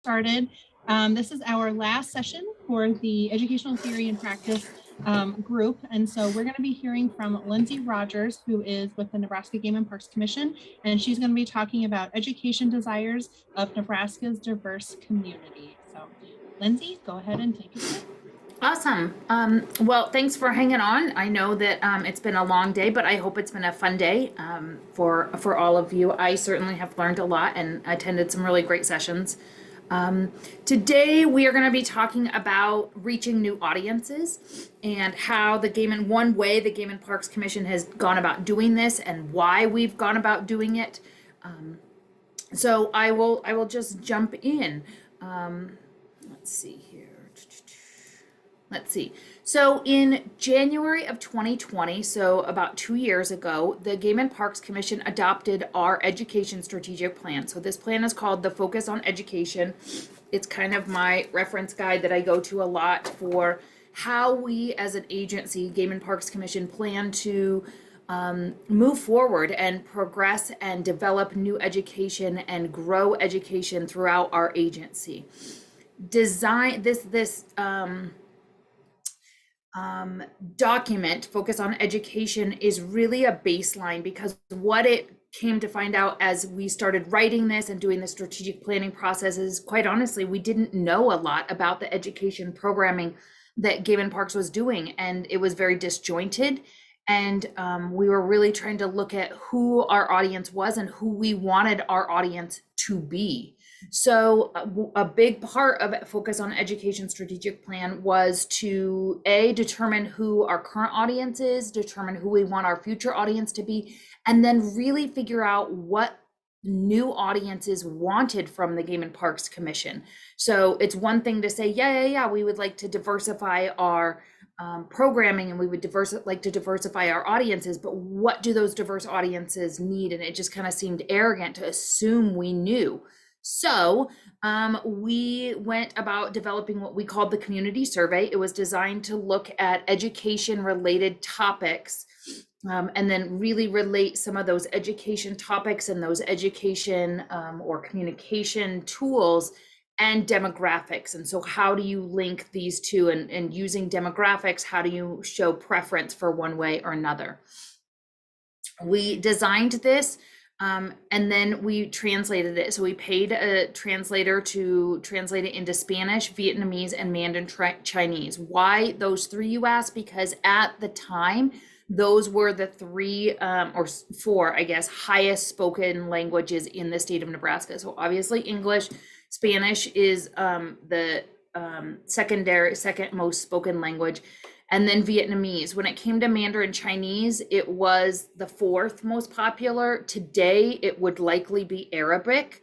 Started. This is our last session for the Educational Theory and Practice group. And so we're going to be hearing from Lindsay Rogers, who is with the Nebraska Game and Parks Commission, and she's going to be talking about education desires of Nebraska's diverse community. So Lindsay, go ahead and take it away. Awesome. Well, thanks for hanging on. I know that it's been a long day, but I hope it's been a fun day for all of you. I certainly have learned a lot and attended some really great sessions. Today we are going to be talking about reaching new audiences and how the Game and Parks Commission has gone about doing this and why we've gone about doing it. So I will just jump in. Let's see here. Let's see. So in January of 2020, so about 2 years ago, the Game and Parks Commission adopted our education strategic plan. So this plan is called the Focus on Education. It's kind of my reference guide that I go to a lot for how we as an agency, Game and Parks Commission, plan to move forward and progress and develop new education and grow education throughout our agency. Document, Focus on Education, is really a baseline because what it came to find out as we started writing this and doing the strategic planning process is, quite honestly, we didn't know a lot about the education programming that Game and Parks was doing, and it was very disjointed. And we were really trying to look at who our audience was and who we wanted our audience to be. So a big part of Focus on Education strategic plan was to determine who our current audience is, determine who we want our future audience to be, and then really figure out what new audiences wanted from the Game and Parks Commission. So it's one thing to say, yeah, we would like to diversify our programming and we would like to diversify our audiences, but what do those diverse audiences need? And it just kind of seemed arrogant to assume we knew. So we went about developing what we called the community survey. It was designed to look at education related topics and then really relate some of those education topics and those education or communication tools and demographics. And so how do you link these two, and using demographics, how do you show preference for one way or another? We designed this and then we translated it. So we paid a translator to translate it into Spanish, Vietnamese, and Mandarin Chinese. Why those three, you ask? Because at the time, those were the three or four, I guess, highest spoken languages in the state of Nebraska. So obviously English, Spanish is the second most spoken language, and then Vietnamese. When it came to Mandarin Chinese, it was the fourth most popular. Today, it would likely be Arabic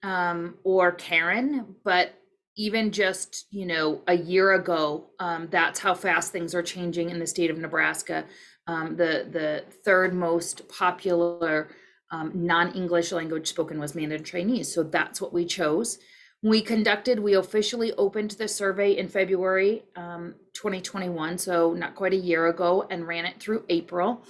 or Karen, but even just, a year ago, that's how fast things are changing in the state of Nebraska. The third most popular non-English language spoken was Mandarin Chinese. So that's what we chose. We officially opened the survey in February 2021, so not quite a year ago, and ran it through April.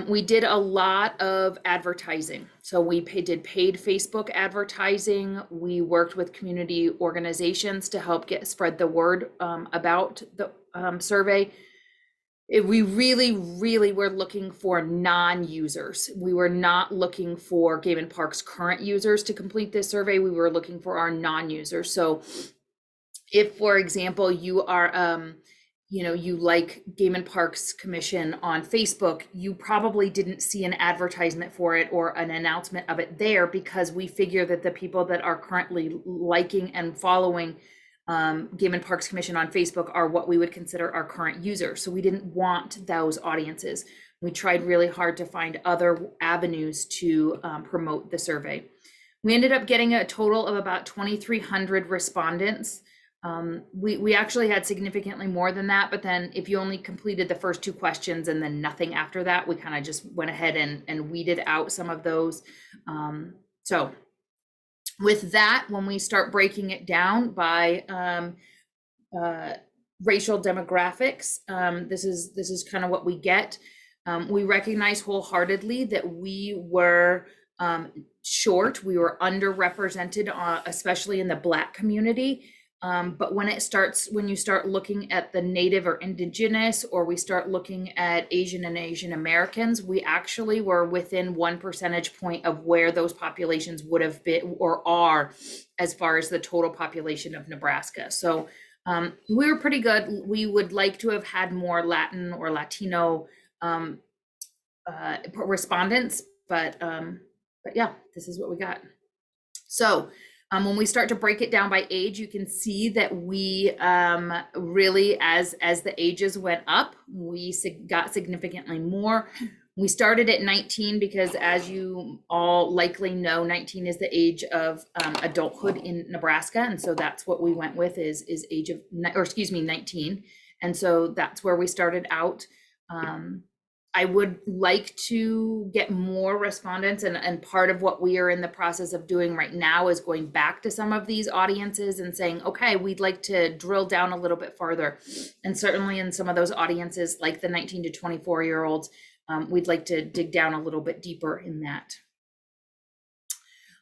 We did a lot of advertising. So we did paid Facebook advertising. We worked with community organizations to help spread the word about the survey. We really were looking for non-users. We were not looking for Game and Parks current users to complete this survey. We were looking for our non-users. So if, for example, you are, you like Game and Parks Commission on Facebook, you probably didn't see an advertisement for it or an announcement of it there, because we figure that the people that are currently liking and following Game and Parks Commission on Facebook are what we would consider our current users. So we didn't want those audiences. We tried really hard to find other avenues to promote the survey. We ended up getting a total of about 2,300 respondents. We actually had significantly more than that, but then if you only completed the first two questions and then nothing after that, we kind of just went ahead and weeded out some of those. So with that, when we start breaking it down by racial demographics, this is kind of what we get. We recognize wholeheartedly that we were short. We were underrepresented, especially in the Black community. But when you start looking at the Native or Indigenous, or we start looking at Asian and Asian Americans, we actually were within 1 percentage point of where those populations would have been or are as far as the total population of Nebraska. So we were pretty good. We would like to have had more Latin or Latino respondents, but yeah, this is what we got. So when we start to break it down by age, you can see that we really, as the ages went up, we got significantly more. We started at 19 because, as you all likely know, 19 is the age of adulthood in Nebraska, and so that's what we went with is age of, or excuse me, 19, and so that's where we started out. I would like to get more respondents, and part of what we are in the process of doing right now is going back to some of these audiences and saying, okay, we'd like to drill down a little bit farther. And certainly in some of those audiences, like the 19 to 24-year-olds, we'd like to dig down a little bit deeper in that.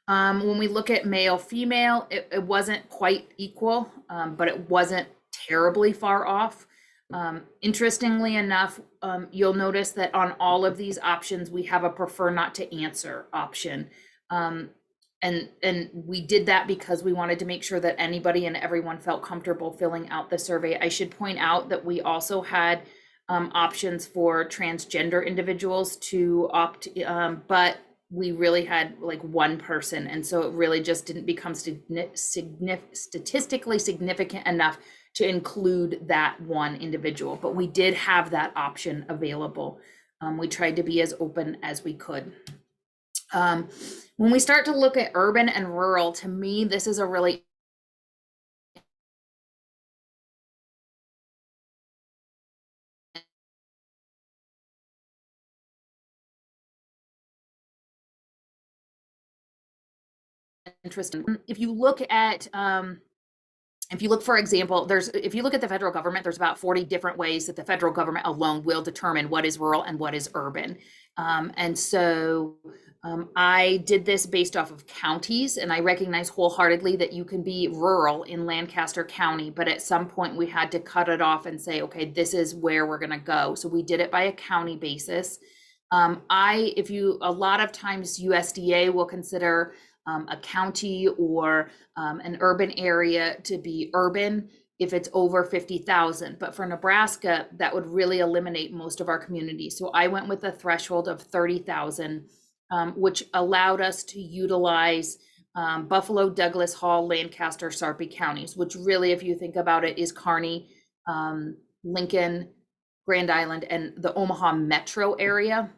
When we look at male, female, it wasn't quite equal, but it wasn't terribly far off. Interestingly enough, you'll notice that on all of these options, we have a prefer not to answer option. And we did that because we wanted to make sure that anybody and everyone felt comfortable filling out the survey. I should point out that we also had options for transgender individuals to opt, but we really had like one person. And so it really just didn't become statistically significant enough to include that one individual, but we did have that option available. We tried to be as open as we could. When we start to look at urban and rural, to me, this is a really interesting. If you look, for example, if you look at the federal government, there's about 40 different ways that the federal government alone will determine what is rural and what is urban. And so I did this based off of counties, and I recognize wholeheartedly that you can be rural in Lancaster County, but at some point we had to cut it off and say, okay, this is where we're gonna go. So we did it by a county basis. A lot of times USDA will consider a county or an urban area to be urban if it's over 50,000. But for Nebraska, that would really eliminate most of our communities. So I went with a threshold of 30,000, which allowed us to utilize Buffalo, Douglas, Hall, Lancaster, Sarpy counties, which really, if you think about it, is Kearney, Lincoln, Grand Island, and the Omaha metro area.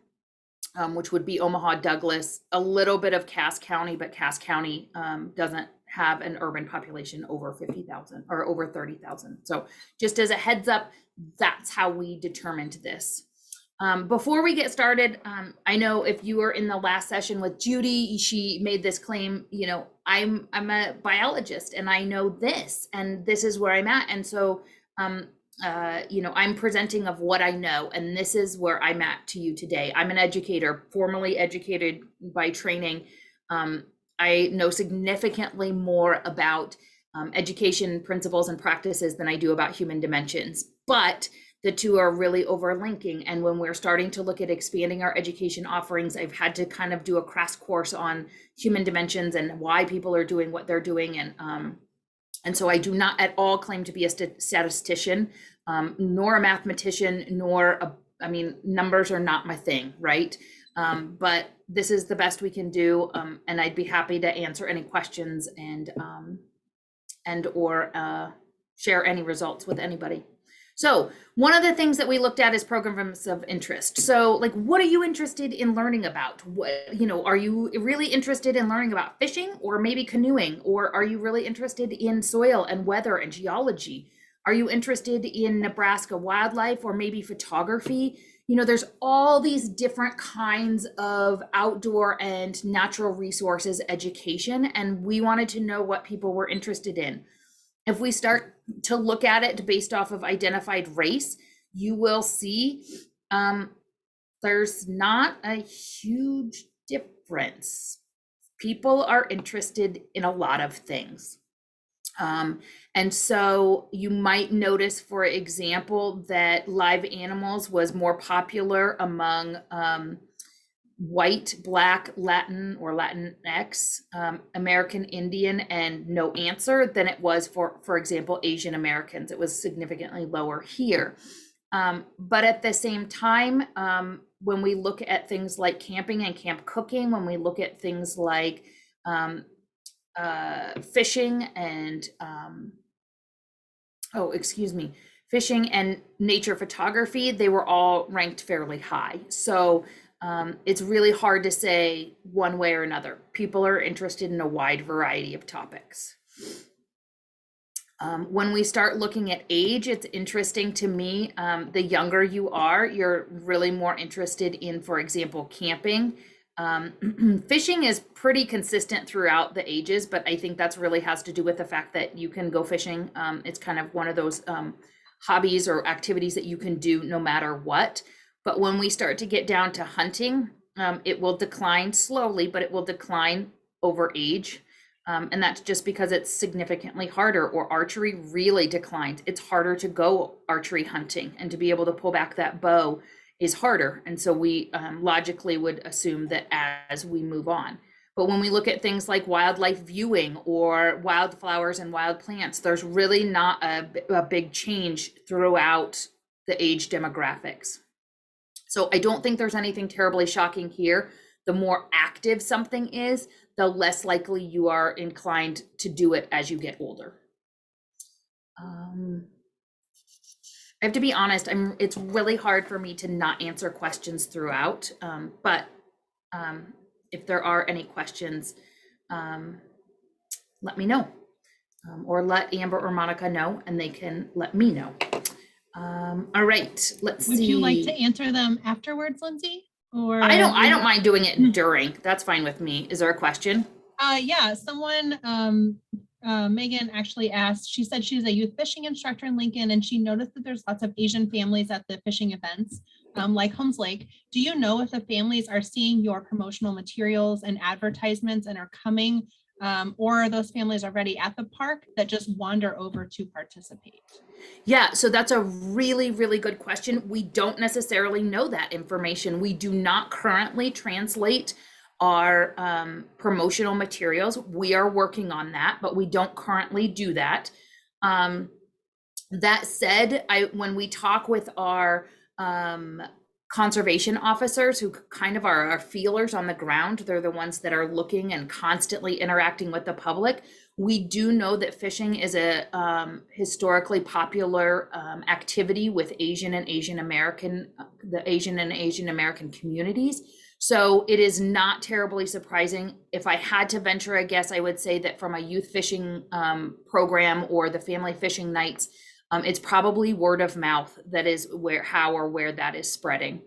Which would be Omaha, Douglas, a little bit of Cass County, but Cass County doesn't have an urban population over 50,000 or over 30,000. So just as a heads up, that's how we determined this. Before we get started, I know if you were in the last session with Judy, she made this claim, I'm a biologist and I know this, and this is where I'm at. And so, I'm presenting of what I know, and this is where I'm at to you today. I'm an educator, formally educated by training. I know significantly more about education principles and practices than I do about human dimensions, but the two are really overlinking. And when we're starting to look at expanding our education offerings, I've had to kind of do a crash course on human dimensions and why people are doing what they're doing. And so I do not at all claim to be a statistician, nor a mathematician, numbers are not my thing, right? But this is the best we can do, and I'd be happy to answer any questions or share any results with anybody. So one of the things that we looked at is programs of interest. So like, what are you interested in learning about? Are you really interested in learning about fishing or maybe canoeing? Or are you really interested in soil and weather and geology? Are you interested in Nebraska wildlife or maybe photography? There's all these different kinds of outdoor and natural resources education, and we wanted to know what people were interested in. If we start to look at it based off of identified race, you will see there's not a huge difference. People are interested in a lot of things. And so you might notice, for example, that live animals was more popular among white, Black, Latin, or Latinx, American Indian, and no answer than it was for example, Asian Americans. It was significantly lower here. But at the same time, when we look at things like camping and camp cooking, when we look at things like fishing and fishing and nature photography, they were all ranked fairly high. So it's really hard to say one way or another. People are interested in a wide variety of topics. When we start looking at age, it's interesting to me, the younger you are, you're really more interested in, for example, camping. Fishing is pretty consistent throughout the ages, but I think that's really has to do with the fact that you can go fishing. It's kind of one of those hobbies or activities that you can do no matter what. But when we start to get down to hunting, it will decline slowly, but it will decline over age. And that's just because it's significantly harder, or archery really declines. It's harder to go archery hunting, and to be able to pull back that bow is harder. And so we logically would assume that as we move on. But when we look at things like wildlife viewing or wildflowers and wild plants, there's really not a big change throughout the age demographics. So I don't think there's anything terribly shocking here. The more active something is, the less likely you are inclined to do it as you get older. I have to be honest, it's really hard for me to not answer questions throughout, but if there are any questions, let me know, or let Amber or Monica know, and they can let me know. All right, let's see. Would you like to answer them afterwards, Lindsay? Or I don't mind doing it during. That's fine with me. Is there a question? Yeah, someone, Megan actually asked, she said she's a youth fishing instructor in Lincoln, and she noticed that there's lots of Asian families at the fishing events, like Holmes Lake. Do you know if the families are seeing your promotional materials and advertisements and are coming, or those families already at the park that just wander over to participate? Yeah, so that's a really, really good question. We don't necessarily know that information. We do not currently translate our promotional materials. We are working on that, but we don't currently do that. That said, when we talk with our conservation officers, who kind of are our feelers on the ground, they're the ones that are looking and constantly interacting with the public. We do know that fishing is a historically popular activity with Asian and Asian American, the Asian and Asian American communities. So it is not terribly surprising. If I had to venture a guess, I would say that from a youth fishing program or the family fishing nights, it's probably word of mouth that is where that is spreading.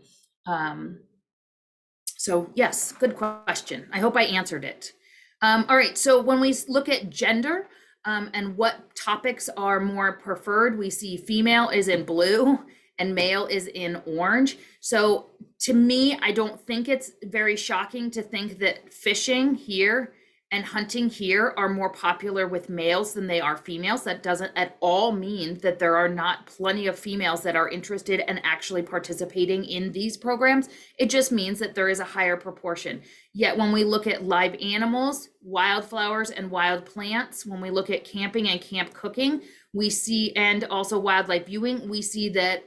So yes, good question. I hope I answered it. All right, so when we look at gender and what topics are more preferred, we see female is in blue and male is in orange. So to me, I don't think it's very shocking to think that fishing here and hunting here are more popular with males than they are females. That doesn't at all mean that there are not plenty of females that are interested and actually participating in these programs. It just means that there is a higher proportion. Yet when we look at live animals, wildflowers, and wild plants, when we look at camping and camp cooking, we see, and also wildlife viewing, we see that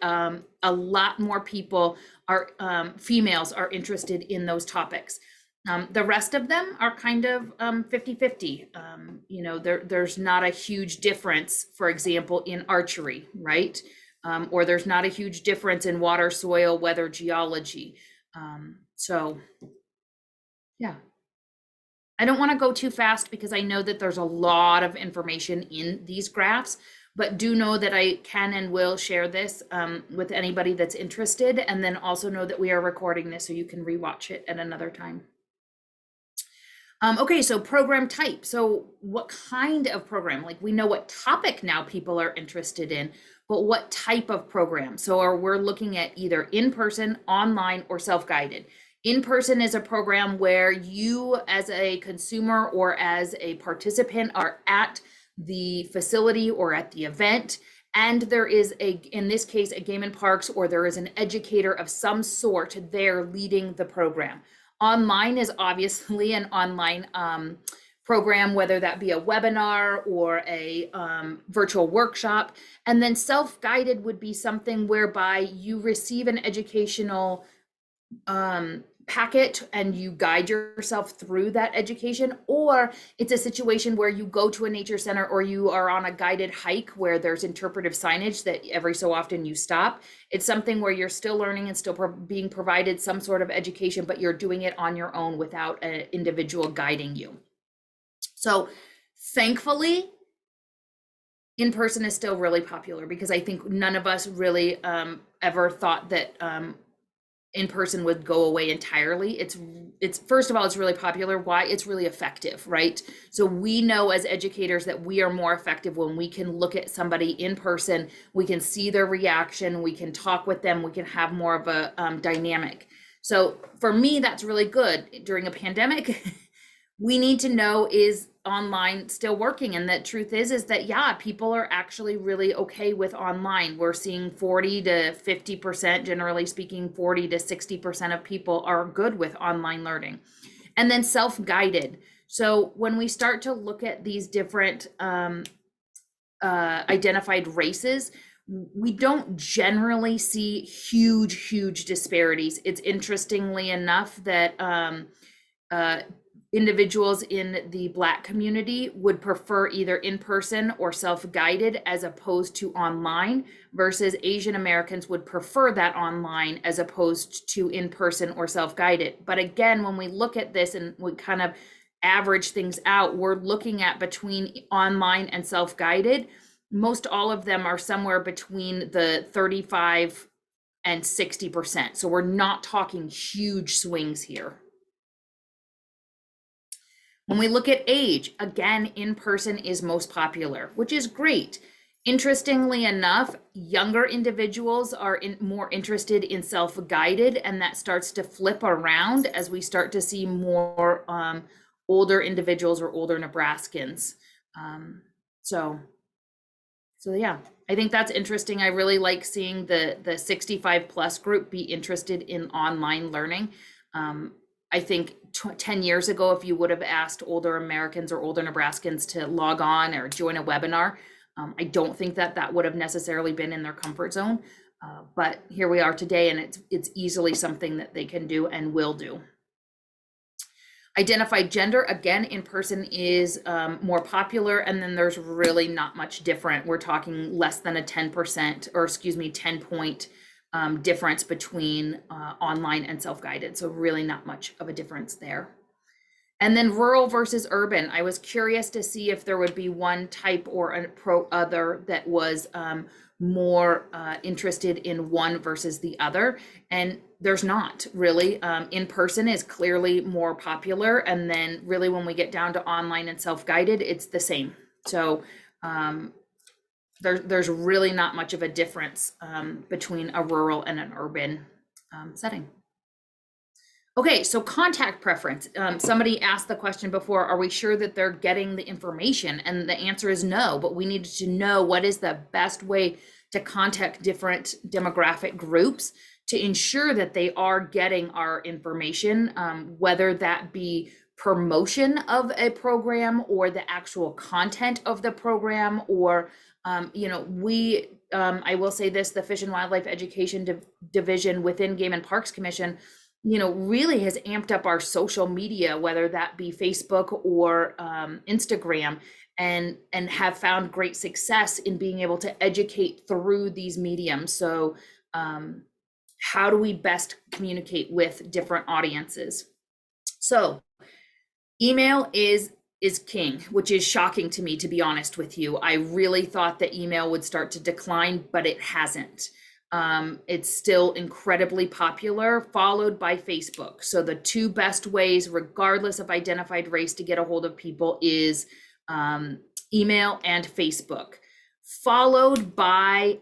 a lot more people are, females are interested in those topics. The rest of them are kind of 50-50. You know, there's not a huge difference, for example, in archery, right? Or there's not a huge difference in water, soil, weather, geology. So yeah, I don't want to go too fast because I know that there's a lot of information in these graphs, but do know that I can and will share this with anybody that's interested, and then also know that we are recording this so you can rewatch it at another time. Okay, so program type. So what kind of program? Like, we know what topic now people are interested in, but what type of program? So we're looking at either in-person, online, or self-guided. In-person is a program where you as a consumer or as a participant are at the facility or at the event, and there is in this case, a Game and Parks, or there is an educator of some sort there leading the program. Online is obviously an online program, whether that be a webinar or a virtual workshop. And then self-guided would be something whereby you receive an educational packet and you guide yourself through that education, or it's a situation where you go to a nature center or you are on a guided hike where there's interpretive signage that every so often you stop. It's something where you're still learning and still being provided some sort of education, but you're doing it on your own without an individual guiding you. So thankfully, in-person is still really popular, because I think none of us really ever thought that in-person would go away entirely. It's first of all, it's really popular. Why? It's really effective, right? So we know as educators that we are more effective when we can look at somebody in person, we can see their reaction, we can talk with them, we can have more of a dynamic. So for me, that's really good. During a pandemic, we need to know, is online still working? And the truth is that, yeah, people are actually really okay with online. We're seeing 40 to 50%, generally speaking, 40 to 60% of people are good with online learning. And then self-guided. So when we start to look at these different identified races, we don't generally see huge disparities. It's interestingly enough that individuals in the Black community would prefer either in-person or self-guided as opposed to online, versus Asian Americans would prefer that online as opposed to in-person or self-guided. But again, when we look at this and we kind of average things out, we're looking at between online and self-guided. Most all of them are somewhere between the 35 and 60%. So we're not talking huge swings here. When we look at age, again, in-person is most popular, which is great. Interestingly enough, younger individuals are more interested in self-guided, and that starts to flip around as we start to see more older individuals or older Nebraskans. So yeah, I think that's interesting. I really like seeing the 65 plus group be interested in online learning. I think 10 years ago, if you would have asked older Americans or older Nebraskans to log on or join a webinar, I don't think that would have necessarily been in their comfort zone. But here we are today, and it's easily something that they can do and will do. Identified gender, again, in person is more popular, and then there's really not much different. We're talking less than a 10%, or excuse me, 10-point difference between online and self-guided. So really not much of a difference there. And then rural versus urban. I was curious to see if there would be one type or other that was more interested in one versus the other. And there's not really. In person is clearly more popular. And then really when we get down to online and self-guided, it's the same. So there's really not much of a difference between a rural and an urban setting. Okay, so contact preference. Somebody asked the question before, are we sure that they're getting the information? And the answer is no, but we needed to know what is the best way to contact different demographic groups to ensure that they are getting our information, whether that be promotion of a program or the actual content of the program, or I will say this, the Fish and Wildlife Education Division within Game and Parks Commission, really has amped up our social media, whether that be Facebook or Instagram, and have found great success in being able to educate through these mediums. So how do we best communicate with different audiences? So email is king, which is shocking to me, to be honest with you. I really thought that email would start to decline, but it hasn't. It's still incredibly popular, followed by Facebook. So the two best ways, regardless of identified race, to get a hold of people is email and Facebook, followed by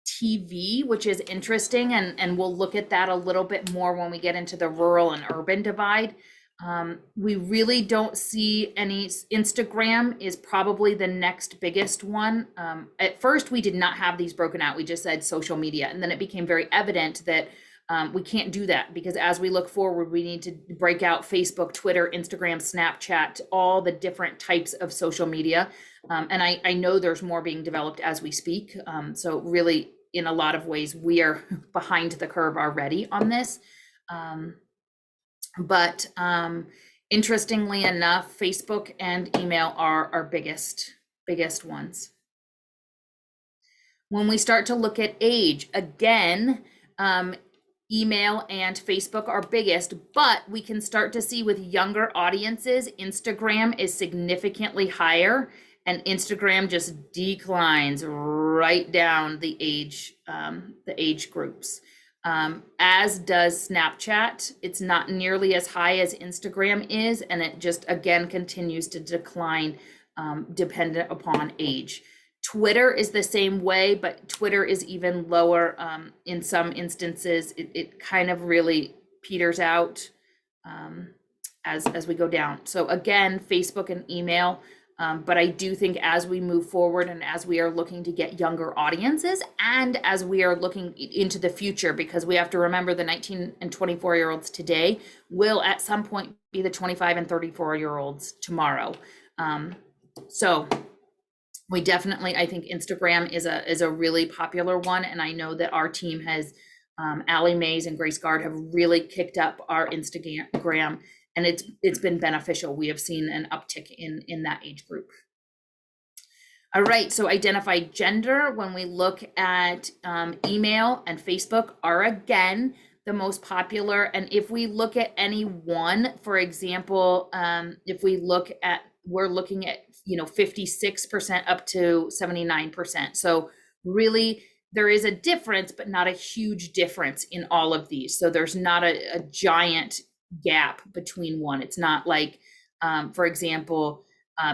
TV, which is interesting, and we'll look at that a little bit more when we get into the rural and urban divide. We really don't see any. Instagram is probably the next biggest one. At first, we did not have these broken out. We just said social media, and then it became very evident that we can't do that, because as we look forward, we need to break out Facebook, Twitter, Instagram, Snapchat, all the different types of social media. And I know there's more being developed as we speak. So really, in a lot of ways, we are behind the curve already on this. But interestingly enough, Facebook and email are our biggest ones. When we start to look at age, again, email and Facebook are biggest, but we can start to see with younger audiences, Instagram is significantly higher, and Instagram just declines right down the age groups. As does Snapchat. It's not nearly as high as Instagram is, and it just, again, continues to decline dependent upon age. Twitter is the same way, but Twitter is even lower. In some instances, it kind of really peters out as we go down. So again, Facebook and email, but I do think as we move forward and as we are looking to get younger audiences, and as we are looking into the future, because we have to remember the 19 and 24-year-olds today will at some point be the 25 and 34-year-olds tomorrow. So we definitely, I think Instagram is a really popular one. And I know that our team has, Allie Mays and Grace Gard have really kicked up our Instagram, and it's been beneficial. We have seen an uptick in that age group. All right, so identify gender. When we look at email and Facebook are again the most popular. And if we look at any one, for example, if we look at, we're looking at 56% up to 79%. So really there is a difference, but not a huge difference in all of these. So there's not a giant gap between one. It's not like, for example,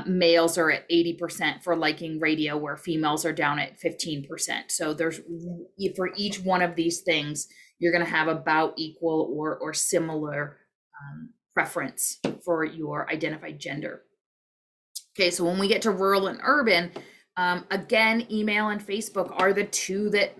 males are at 80% for liking radio, where females are down at 15%. So there's, for each one of these things, you're going to have about equal or similar preference for your identified gender. Okay, so when we get to rural and urban, again, email and Facebook are the two that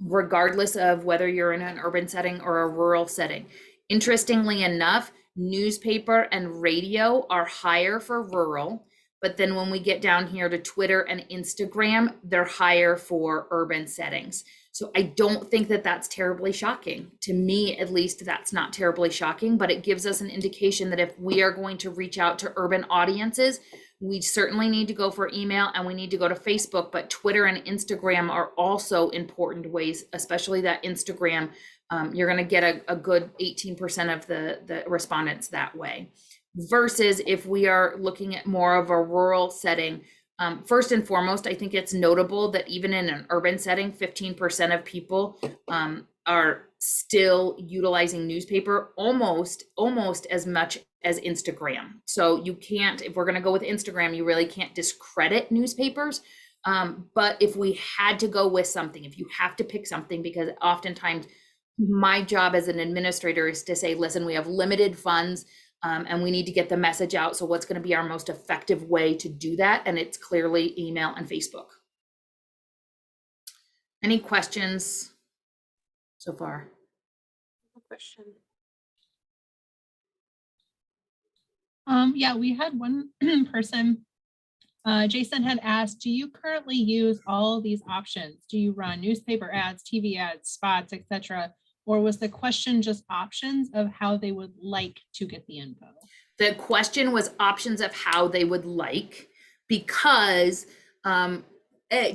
regardless of whether you're in an urban setting or a rural setting. Interestingly enough, newspaper and radio are higher for rural, but then when we get down here to Twitter and Instagram, they're higher for urban settings. So I don't think that that's terribly shocking. To me, at least, that's not terribly shocking, but it gives us an indication that if we are going to reach out to urban audiences, we certainly need to go for email and we need to go to Facebook, but Twitter and Instagram are also important ways, especially that Instagram. You're going to get a good 18% of the respondents that way. Versus if we are looking at more of a rural setting, first and foremost, I think it's notable that even in an urban setting, 15% of people are still utilizing newspaper almost as much as Instagram. So you can't, if we're going to go with Instagram, you really can't discredit newspapers. But if we had to go with something, if you have to pick something, because oftentimes my job as an administrator is to say, listen, we have limited funds and we need to get the message out. So what's going to be our most effective way to do that? And it's clearly email and Facebook. Any questions so far? No question. Yeah, we had one person, Jason had asked, do you currently use all these options? Do you run newspaper ads, TV ads, spots, etc.? Or was the question just options of how they would like to get the info? The question was options of how they would like, because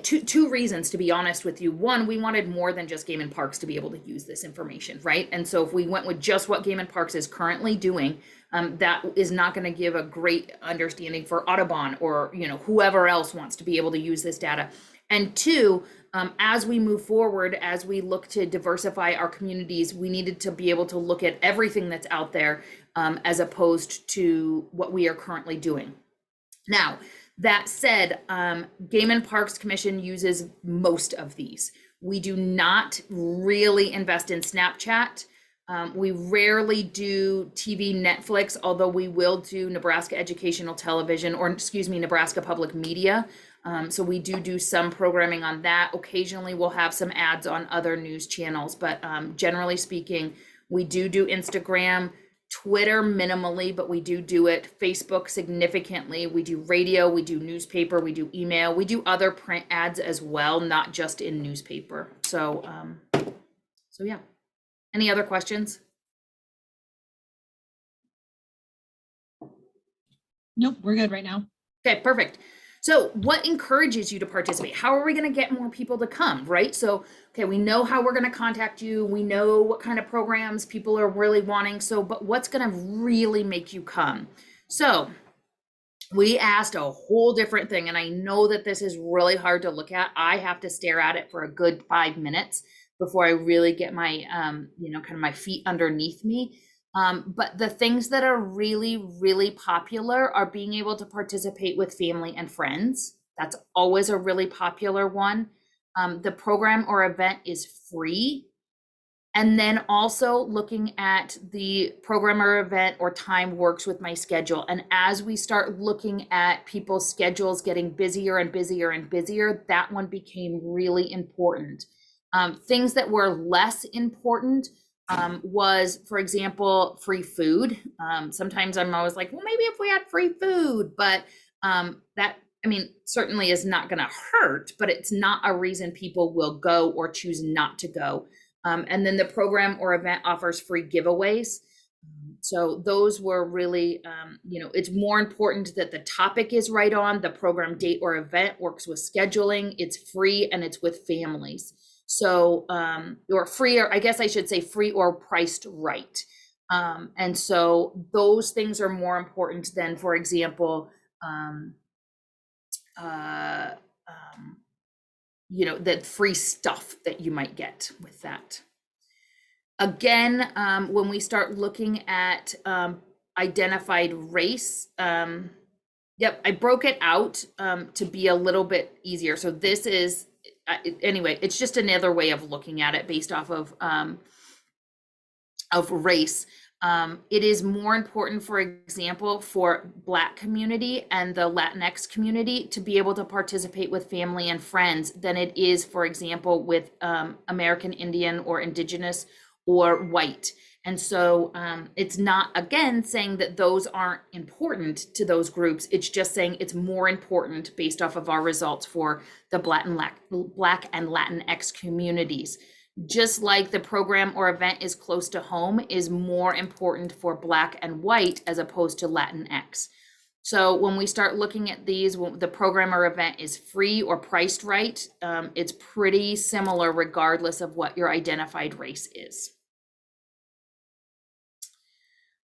two reasons, to be honest with you. One, we wanted more than just Game and Parks to be able to use this information, right? And so if we went with just what Game and Parks is currently doing, that is not going to give a great understanding for Audubon or whoever else wants to be able to use this data. And two, as we move forward, as we look to diversify our communities, we needed to be able to look at everything that's out there as opposed to what we are currently doing. Now, that said, Game and Parks Commission uses most of these. We do not really invest in Snapchat. We rarely do TV, Netflix, although we will do Nebraska Educational Television, or excuse me, Nebraska Public Media. So we do some programming on that. Occasionally we'll have some ads on other news channels, but generally speaking, we do Instagram, Twitter minimally, but we do it. Facebook significantly. We do radio, we do newspaper, we do email, we do other print ads as well, not just in newspaper. So yeah. Any other questions? Nope, we're good right now. Okay, perfect. So what encourages you to participate? How are we going to get more people to come, right? So, okay, we know how we're going to contact you. We know what kind of programs people are really wanting. So, but what's going to really make you come? So we asked a whole different thing. And I know that this is really hard to look at. I have to stare at it for a good 5 minutes before I really get my, kind of my feet underneath me. But the things that are really, really popular are being able to participate with family and friends. That's always a really popular one. The program or event is free. And then also looking at the program or event or time works with my schedule. And as we start looking at people's schedules getting busier and busier and busier, that one became really important. Things that were less important was, for example, free food. Sometimes I'm always like, well, maybe if we had free food, but that, I mean, certainly is not going to hurt, but it's not a reason people will go or choose not to go. And then the program or event offers free giveaways. So those were really, it's more important that the topic is right on, the program date or event works with scheduling, it's free, and it's with families. So, or free, or I guess I should say free or priced right. And so those things are more important than, for example, that free stuff that you might get with that. Again, when we start looking at identified race, yep, I broke it out to be a little bit easier. So this is, anyway, it's just another way of looking at it based off of race. It is more important, for example, for Black community and the Latinx community to be able to participate with family and friends than it is, for example, with American Indian or Indigenous or white. And so it's not, again, saying that those aren't important to those groups. It's just saying it's more important based off of our results for the Black and Latinx communities. Just like the program or event is close to home is more important for Black and white as opposed to Latinx. So when we start looking at these, the program or event is free or priced right, it's pretty similar regardless of what your identified race is.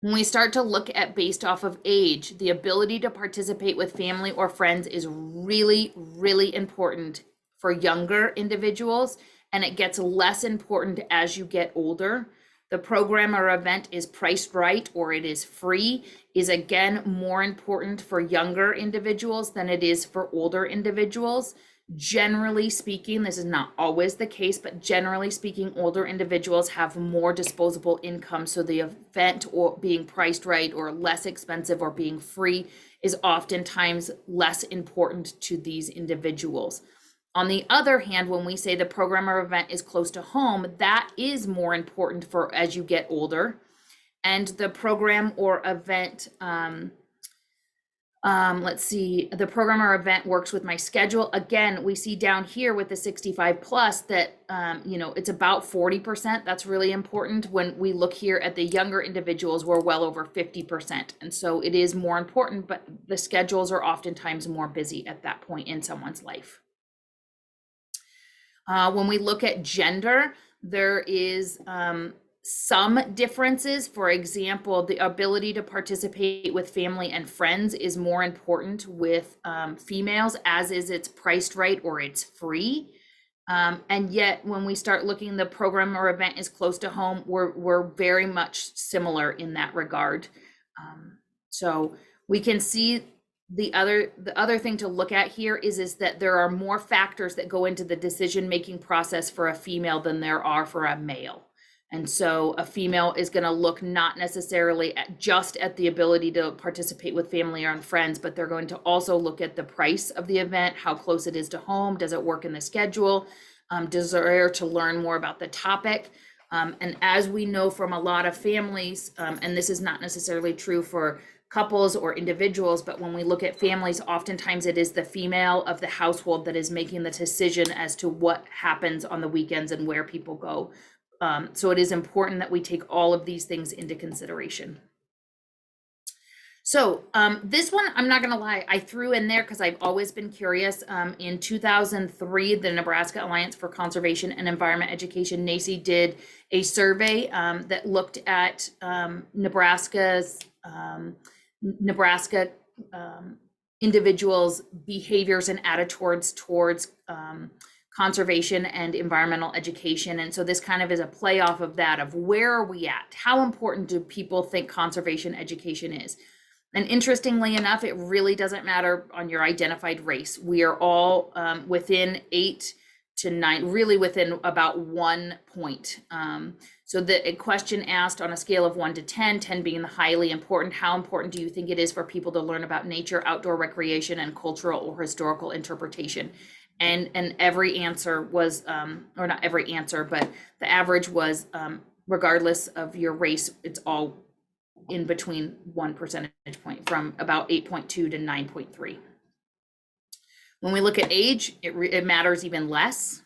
When we start to look at based off of age, the ability to participate with family or friends is really, really important for younger individuals, and it gets less important as you get older. The program or event is priced right or it is free is again more important for younger individuals than it is for older individuals. Generally speaking, this is not always the case, but generally speaking, older individuals have more disposable income. So the event or being priced right or less expensive or being free is oftentimes less important to these individuals. On the other hand, when we say the program or event is close to home, that is more important for as you get older. And the program or event, let's see, the program or event works with my schedule. Again, we see down here with the 65 plus that, it's about 40%. That's really important. When we look here at the younger individuals, we're well over 50%. And so it is more important, but the schedules are oftentimes more busy at that point in someone's life. When we look at gender, there is some differences. For example, the ability to participate with family and friends is more important with females, as is it's priced right or it's free. And yet when we start looking, the program or event is close to home, we're very much similar in that regard. So we can see the other thing to look at here is that there are more factors that go into the decision-making process for a female than there are for a male. And so a female is going to look not necessarily just at the ability to participate with family or friends, but they're going to also look at the price of the event, how close it is to home, does it work in the schedule, desire to learn more about the topic. And as we know from a lot of families, and this is not necessarily true for couples or individuals, but when we look at families, oftentimes it is the female of the household that is making the decision as to what happens on the weekends and where people go. So it is important that we take all of these things into consideration. So this one, I'm not gonna lie, I threw in there because I've always been curious. In 2003, the Nebraska Alliance for Conservation and Environment Education, NACE, did a survey that looked at Nebraska individuals' behaviors and attitudes towards conservation and environmental education. And so this kind of is a play off of that, of where are we at? How important do people think conservation education is? And interestingly enough, it really doesn't matter on your identified race. We are all within 8 to 9, really within about 1 point. So the question asked on a scale of 1 to 10, 10 being the highly important, how important do you think it is for people to learn about nature, outdoor recreation, and cultural or historical interpretation? And every answer was, or not every answer, but the average was, regardless of your race, it's all in between 1 percentage point, from about 8.2 to 9.3. When we look at age, it matters even less.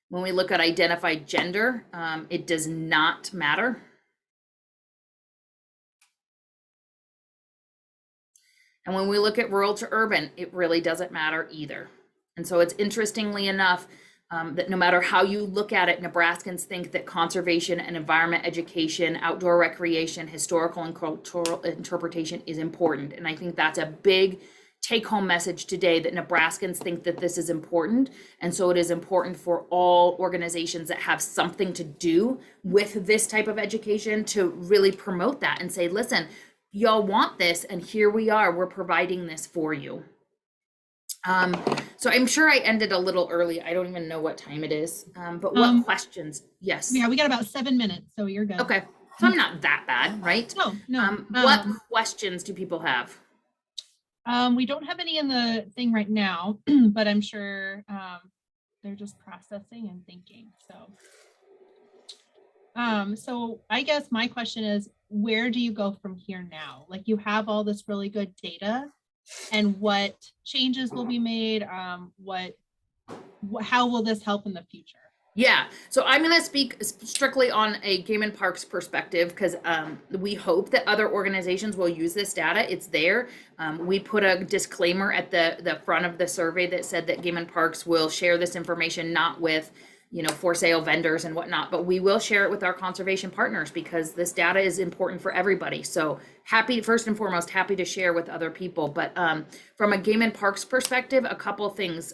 When we look at identified gender, it does not matter. And when we look at rural to urban, it really doesn't matter either. And so it's interestingly enough that no matter how you look at it, Nebraskans think that conservation and environment education, outdoor recreation, historical and cultural interpretation is important. And I think that's a big take-home message today, that Nebraskans think that this is important. And so it is important for all organizations that have something to do with this type of education to really promote that and say, listen, y'all want this, and here we are, we're providing this for you. So I'm sure I ended a little early. I don't even know what time it is, but what questions? Yes. Yeah, we got about 7 minutes, so you're good. Okay, so I'm not that bad, right? No. What questions do people have? We don't have any in the thing right now, but I'm sure they're just processing and thinking. So I guess my question is, where do you go from here now? Like, you have all this really good data, and what changes will be made? How will this help in the future? Yeah, so I'm going to speak strictly on a Game and Parks perspective, because we hope that other organizations will use this data. It's there. We put a disclaimer at the front of the survey that said that Game and Parks will share this information not with, for sale vendors and whatnot, but we will share it with our conservation partners, because this data is important for everybody. So first and foremost, happy to share with other people. But from a Game and Parks perspective, a couple things.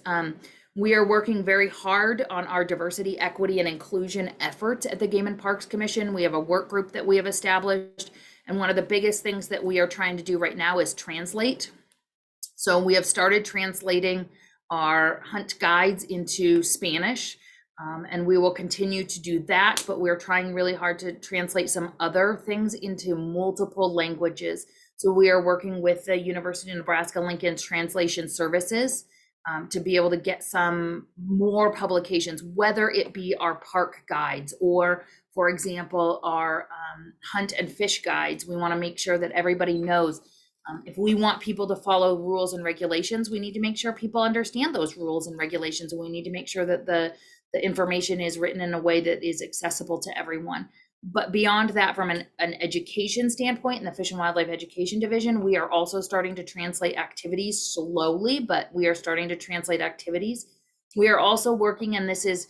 We are working very hard on our diversity, equity, and inclusion efforts at the Game and Parks Commission. We have a work group that we have established. And one of the biggest things that we are trying to do right now is translate. So we have started translating our hunt guides into Spanish, and we will continue to do that, but we're trying really hard to translate some other things into multiple languages. So we are working with the University of Nebraska-Lincoln's translation services to be able to get some more publications, whether it be our park guides or, for example, our hunt and fish guides. We want to make sure that everybody knows, if we want people to follow rules and regulations, we need to make sure people understand those rules and regulations, and we need to make sure that the information is written in a way that is accessible to everyone. But beyond that, from an education standpoint, in the Fish and Wildlife Education Division, we are also starting to translate activities slowly, but we are starting to translate activities. We are also working, and this is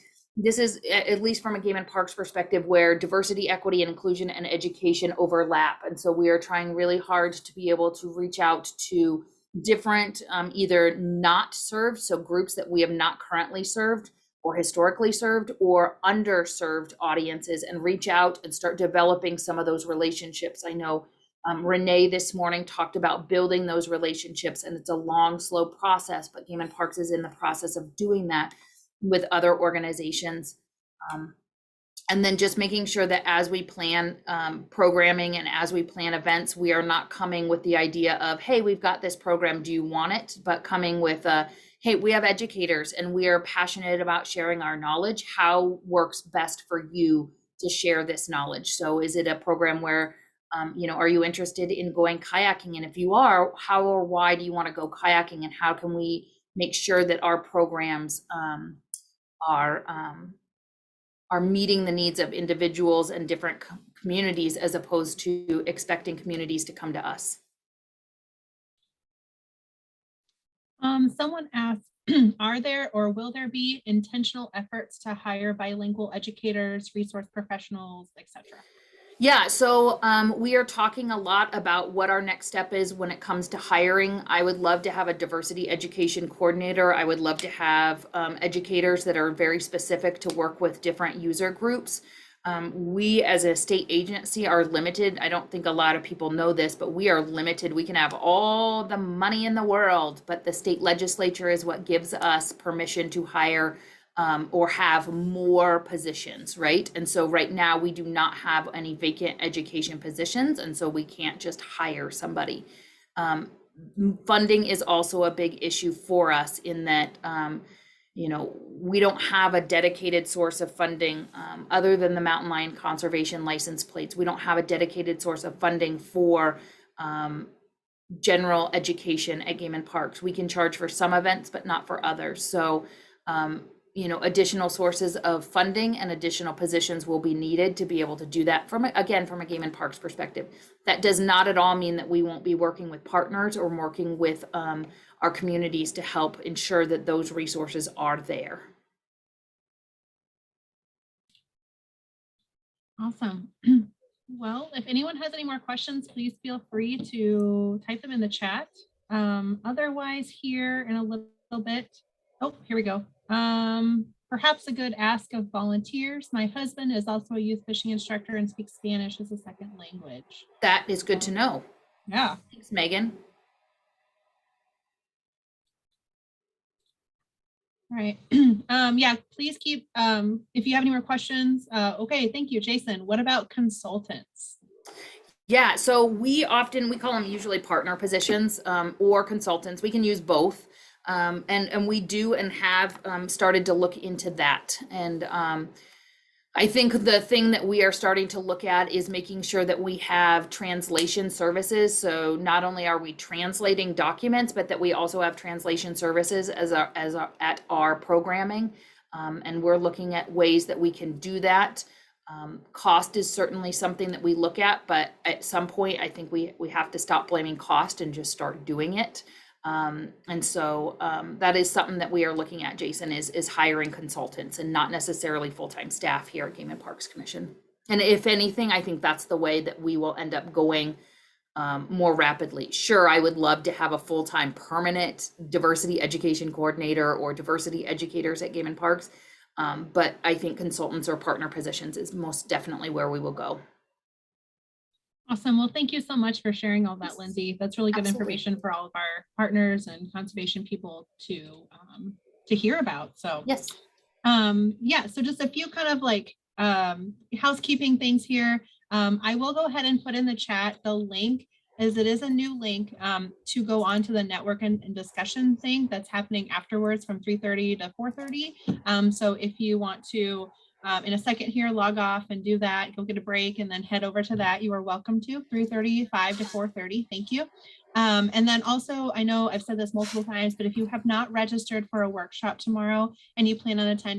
at least from a Game and Parks perspective, where diversity, equity, and inclusion and education overlap. And so we are trying really hard to be able to reach out to different, either not served, so groups that we have not currently served or historically served, or underserved audiences, and reach out and start developing some of those relationships. I know Renee this morning talked about building those relationships, and it's a long, slow process, but Game and Parks is in the process of doing that with other organizations. And then just making sure that as we plan programming and as we plan events, we are not coming with the idea of, hey, we've got this program, do you want it? But coming with hey, we have educators and we are passionate about sharing our knowledge. How works best for you to share this knowledge? So is it a program where, are you interested in going kayaking? And if you are, how or why do you want to go kayaking? And how can we make sure that our programs are meeting the needs of individuals and different communities, as opposed to expecting communities to come to us? Someone asked, are there or will there be intentional efforts to hire bilingual educators, resource professionals, etc.? Yeah, so we are talking a lot about what our next step is when it comes to hiring. I would love to have a diversity education coordinator. I would love to have educators that are very specific to work with different user groups. We as a state agency are limited. I don't think a lot of people know this, but we are limited. We can have all the money in the world, but the state legislature is what gives us permission to hire or have more positions, right? And so right now we do not have any vacant education positions, and so we can't just hire somebody. Funding is also a big issue for us in that, we don't have a dedicated source of funding other than the mountain lion conservation license plates. We don't have a dedicated source of funding for general education at Game and Parks. We can charge for some events, but not for others. So, additional sources of funding and additional positions will be needed to be able to do that from a Game and Parks perspective. That does not at all mean that we won't be working with partners or working with our communities to help ensure that those resources are there. Awesome. Well, if anyone has any more questions, please feel free to type them in the chat. Otherwise, here in a little bit, here we go. Perhaps a good ask of volunteers. My husband is also a youth fishing instructor and speaks Spanish as a second language. That is good to know. Yeah. Thanks, Megan. All right. Yeah, please keep, if you have any more questions. Okay, thank you, Jason. What about consultants? Yeah, so we call them usually partner positions or consultants. We can use both. And we do and have started to look into that. And I think the thing that we are starting to look at is making sure that we have translation services. So not only are we translating documents, but that we also have translation services at our programming. And we're looking at ways that we can do that. Cost is certainly something that we look at, but at some point, I think we have to stop blaming cost and just start doing it. And so that is something that we are looking at, Jason, is hiring consultants and not necessarily full-time staff here at Game and Parks Commission. And if anything, I think that's the way that we will end up going more rapidly. Sure, I would love to have a full-time permanent diversity education coordinator or diversity educators at Game and Parks. But I think consultants or partner positions is most definitely where we will go. Awesome. Well, thank you so much for sharing all that, Lindsay. That's really good Absolutely. information for all of our partners and conservation people to hear about. So yes. Yeah, so just a few kind of like housekeeping things here. I will go ahead and put in the chat the link, as it is a new link to go on to the network and discussion thing that's happening afterwards from 3:30 to 4:30. So if you want to in a second here, log off and do that, go get a break and then head over to that. You are welcome to 3:35 to 4:30. Thank you. And then also, I know I've said this multiple times, but if you have not registered for a workshop tomorrow and you plan on attending,